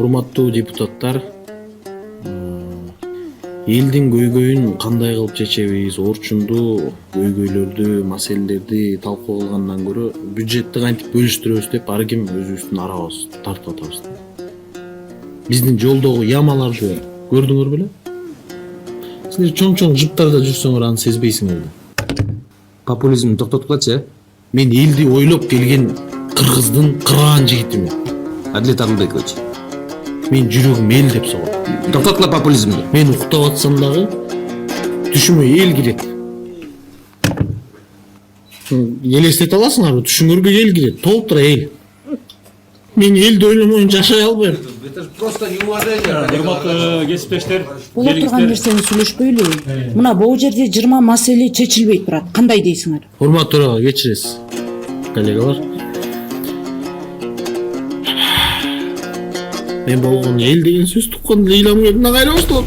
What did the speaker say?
Урматтуу депутаттар, элдин көйгөйүн кандай кылып чечебиз, орчундуу көйгөйлөрдү, маселелерди талкуу кылгандан көрө бюджетти кантип бөлүштүрөбүз деп ар ким өзүбүздүн арабыбызды тартып атабыз. Биздин жолдогу ямаларды көрдүңөр беле? Силер чоң жыптарда жүрсөңөр аны сезбейсиңер да. Популизмди токтоткучу, Мен элди ойлоп келген кыргыздын кыраан жигитимин. Адилет Агылбекович. Мен жүрөгүм эл деп согот. Токтоткула популизмди. Мен уктап атсам дагы түшүмө эл кирет. Элестете аласыңарбы? Түшүңөргө эл кирет, толтура эл. Мен элди ойломой жашай албайм. Это просто неуважение. Урматтуу кесиптештер, Боло турган нерсени сүйлөшпөйлү. Мына бул жерде 20 маселе чечилбей турат. Кандай дейсиңер? Урматтуу төрага кечиресиз, коллегалар. Мен болгон эл деген сөз туккан ыйлам келип кайра башталат.